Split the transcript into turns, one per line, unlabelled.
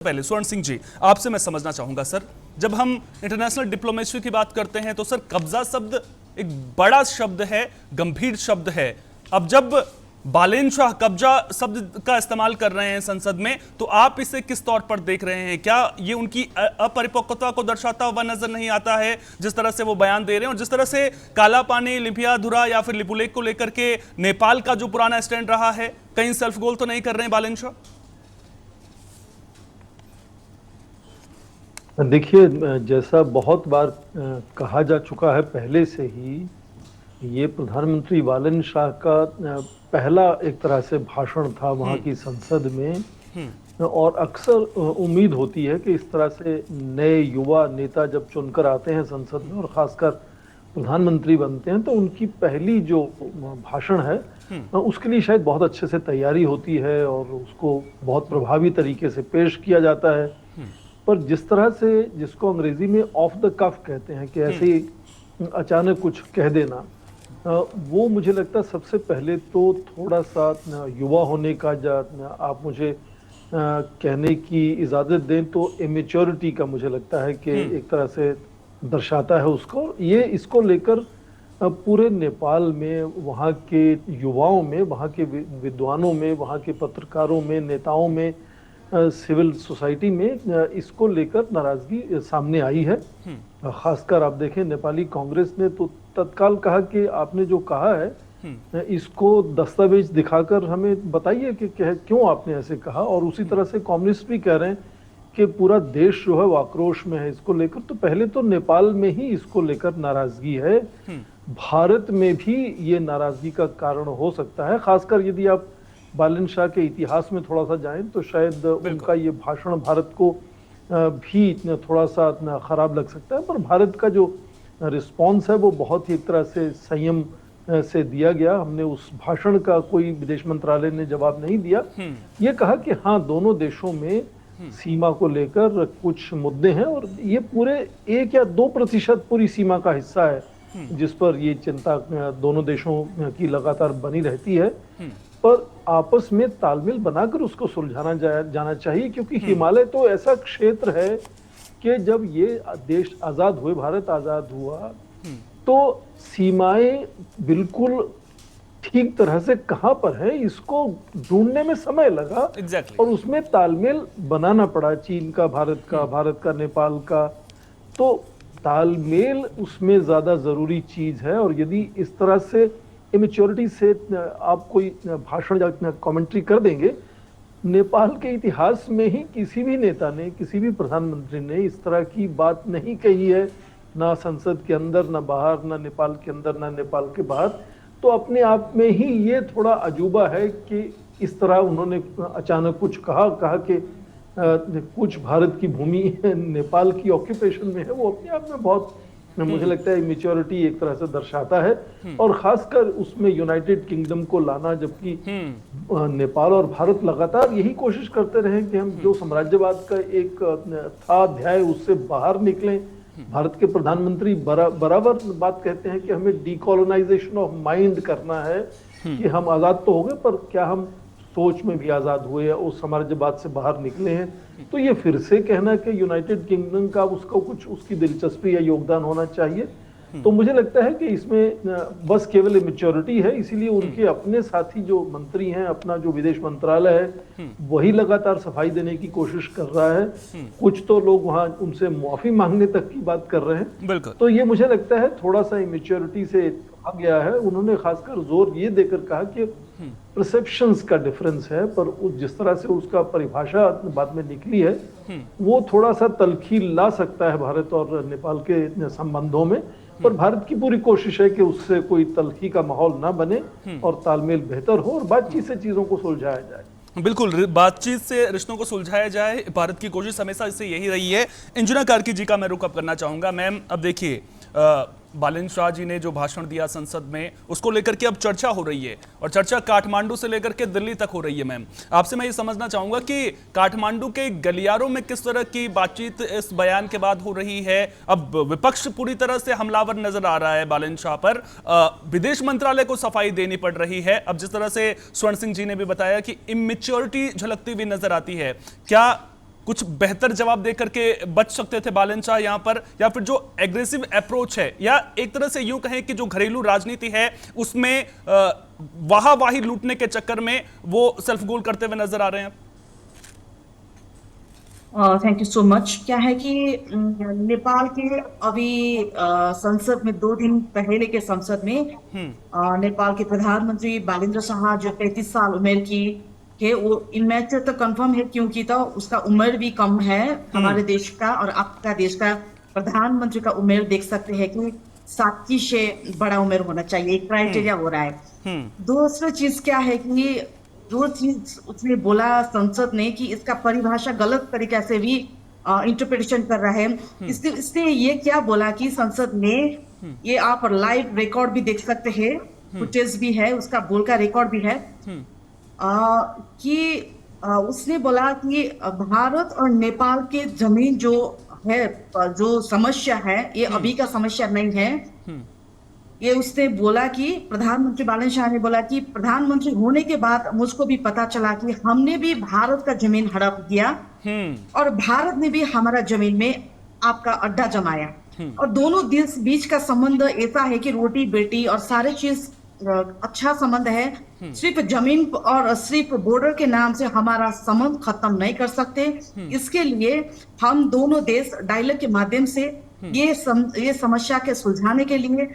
पहले स्वर्ण सिंह जी, आपसे मैं समझना चाहूंगा सर, जब हम इंटरनेशनल डिप्लोमेसी की बात करते हैं तो सर कब्जा शब्द एक बड़ा शब्द है, गंभीर शब्द है। अब जब बालेन शाह कब्जा शब्द का इस्तेमाल कर रहे हैं संसद में, तो आप इसे किस तौर पर देख रहे हैं? क्या ये उनकी अपरिपक्वता को दर्शाता हुआ नजर नहीं आता है, जिस तरह से वो बयान दे रहे हैं? और जिस तरह से काला पानी, लिपियाधुरा या फिर लिपुलेख को लेकर के नेपाल का जो पुराना स्टैंड रहा है, कहीं सेल्फ गोल तो नहीं कर रहे हैं बालेन शाह?
देखिए, जैसा बहुत बार कहा जा चुका है पहले से ही, ये प्रधानमंत्री बालन शाह का पहला एक तरह से भाषण था वहाँ की संसद में। और अक्सर उम्मीद होती है कि इस तरह से नए युवा नेता जब चुनकर आते हैं संसद में और खासकर प्रधानमंत्री बनते हैं, तो उनकी पहली जो भाषण है उसके लिए शायद बहुत अच्छे से तैयारी होती है और उसको बहुत प्रभावी तरीके से पेश किया जाता है। पर जिस तरह से, जिसको अंग्रेजी में ऑफ द कफ कहते हैं, कि ऐसे ही अचानक कुछ कह देना, वो मुझे लगता है सबसे पहले तो थोड़ा सा युवा होने का, आप मुझे कहने की इजाज़त दें तो इमेच्योरिटी का मुझे लगता है कि एक तरह से दर्शाता है उसको। ये इसको लेकर पूरे नेपाल में, वहाँ के युवाओं में, वहाँ के विद्वानों में, वहाँ के पत्रकारों में, नेताओं में, सिविल सोसाइटी में इसको लेकर नाराजगी सामने आई है। खासकर आप देखें, नेपाली कांग्रेस ने तो तत्काल कहा कि आपने जो कहा है इसको दस्तावेज दिखाकर हमें बताइए कि क्यों आपने ऐसे कहा। और उसी तरह से कम्युनिस्ट भी कह रहे हैं कि पूरा देश जो है वो आक्रोश में है इसको लेकर। तो पहले तो नेपाल में ही इसको लेकर नाराजगी है, भारत में भी ये नाराजगी का कारण हो सकता है। खासकर यदि आप बालन शाह के इतिहास में थोड़ा सा जाएं तो शायद उनका ये भाषण भारत को भी थोड़ा सा खराब लग सकता है, पर भारत का जो रिस्पांस है वो बहुत ही एक तरह से संयम से दिया गया। हमने उस भाषण का, कोई विदेश मंत्रालय ने जवाब नहीं दिया। ये कहा कि हाँ, दोनों देशों में सीमा को लेकर कुछ मुद्दे हैं और ये पूरे 1 या 2% पूरी सीमा का हिस्सा है, जिस पर ये चिंता दोनों देशों की लगातार बनी रहती है। पर आपस में तालमेल बनाकर उसको सुलझाना जाना चाहिए, क्योंकि हिमालय तो ऐसा क्षेत्र है कि जब ये देश आजाद हुए, भारत आजाद हुआ, तो सीमाएं बिल्कुल ठीक तरह से कहां पर है इसको ढूंढने में समय लगा। और उसमें तालमेल बनाना पड़ा, चीन का, भारत का नेपाल का। तो तालमेल उसमें ज्यादा जरूरी चीज है। और यदि इस तरह से इमेच्योरिटी से आप कोई भाषण या कमेंट्री कर देंगे, नेपाल के इतिहास में ही किसी भी नेता ने, किसी भी प्रधानमंत्री ने इस तरह की बात नहीं कही है, ना संसद के अंदर, ना बाहर, ना नेपाल के अंदर, ना नेपाल के बाहर। तो अपने आप में ही ये थोड़ा अजूबा है कि इस तरह उन्होंने अचानक कुछ कहा कि कुछ भारत की भूमि नेपाल की ऑक्यूपेशन में है। वो अपने आप में बहुत, मुझे लगता है, मैच्योरिटी एक तरह से दर्शाता है। और खासकर उसमें यूनाइटेड किंगडम को लाना, जबकि नेपाल और भारत लगातार यही कोशिश करते रहे कि हम जो साम्राज्यवाद का एक था अध्याय, उससे बाहर निकलें। भारत के प्रधानमंत्री बराबर बात कहते हैं कि हमें डीकोलोनाइजेशन ऑफ माइंड करना है, कि हम आजाद तो हो गए, पर क्या हम सोच में भी आजाद हुए या उस साम्राज्यवाद से बाहर निकले हैं? तो ये फिर से कहना कि यूनाइटेड किंगडम का उसको कुछ, उसकी दिलचस्पी या योगदान होना चाहिए। तो मुझे लगता है कि इसमें बस केवल इमेच्योरिटी है। इसीलिए उनके अपने साथी जो मंत्री हैं, अपना जो विदेश मंत्रालय है, वही लगातार सफाई देने की कोशिश कर रहा है। कुछ तो लोग वहां उनसे माफी मांगने तक की बात कर रहे हैं। तो ये मुझे लगता है थोड़ा सा इमेच्योरिटी से आ गया है। उन्होंने खासकर जोर ये देकर कहा कि परसेप्शंस का डिफरेंस है, पर जिस तरह से उसका परिभाषा बाद में निकली है, वो थोड़ा सा तल्खी ला सकता है भारत और नेपाल के संबंधों में। पर भारत की पूरी कोशिश है कि उससे कोई तल्खी का माहौल ना बने और तालमेल बेहतर हो और बातचीत से चीजों को सुलझाया जाए।
बिल्कुल, बातचीत से रिश्तों को सुलझाया जाए, भारत की कोशिश हमेशा इससे यही रही है। इंजुना कार्की जी का मैं रुख अब करना चाहूंगा। मैम, अब देखिए, बालन शाह जी ने जो भाषण दिया संसद में, उसको लेकर के अब चर्चा हो रही है, और चर्चा काठमांडू से लेकर के दिल्ली तक हो रही है। मैम, आपसे मैं ये समझना चाहूंगा कि काठमांडू के गलियारों में किस तरह की बातचीत इस बयान के बाद हो रही है? अब विपक्ष पूरी तरह से हमलावर नजर आ रहा है बालन शाह पर, विदेश मंत्रालय को सफाई देनी पड़ रही है। अब जिस तरह से स्वर्ण सिंह जी ने भी बताया कि इमेच्योरिटी झलकती हुई नजर आती है, क्या कुछ बेहतर जवाब दे करके बच सकते थे बालन शाह यहाँ पर, या फिर जो एग्रेसिव अप्रोच है, या एक तरह से यूं कहें कि जो घरेलू राजनीति है उसमें वाहावाही लूटने के चक्कर में वो सेल्फ गोल करते हुए नजर आ रहे हैं?
Thank you so much. क्या है कि नेपाल के अभी संसद में 2 दिन पहले के संसद में नेपाल के प्रधानमंत्री बालेन्द्र शाह जो 35 साल उम्र की है, वो इनमेच्योर तो कंफर्म है क्योंकि तो उसका उम्र भी कम है हमारे देश का, और आपका देश का प्रधानमंत्री का उम्र देख सकते हैं कि 60 से बड़ा उम्र होना चाहिए, एक क्राइटेरिया हो रहा है। दूसरा चीज क्या है कि जो चीज उसने बोला संसद ने कि इसका परिभाषा गलत तरीके से भी इंटरप्रिटेशन कर रहा है, इसने ये क्या बोला कि संसद ने, ये आप लाइव रिकॉर्ड भी देख सकते हैं, फुटेज भी है, उसका बोल का रिकॉर्ड भी है, कि उसने बोला कि भारत और नेपाल के जमीन जो है, जो समस्या है, ये अभी का समस्या नहीं है। ये उसने बोला कि प्रधानमंत्री बालन शाह ने बोला कि प्रधानमंत्री होने के बाद मुझको भी पता चला कि हमने भी भारत का जमीन हड़प दिया और भारत ने भी हमारा जमीन में आपका अड्डा जमाया, और दोनों देश बीच का संबंध ऐसा है कि रोटी बेटी और सारे चीज अच्छा संबंध है। सिर्फ जमीन और सिर्फ बॉर्डर के नाम से हमारा संबंध खत्म नहीं कर सकते। इसके लिए हम दोनों देश डायलॉग के माध्यम से ये समस्या के सुलझाने के लिए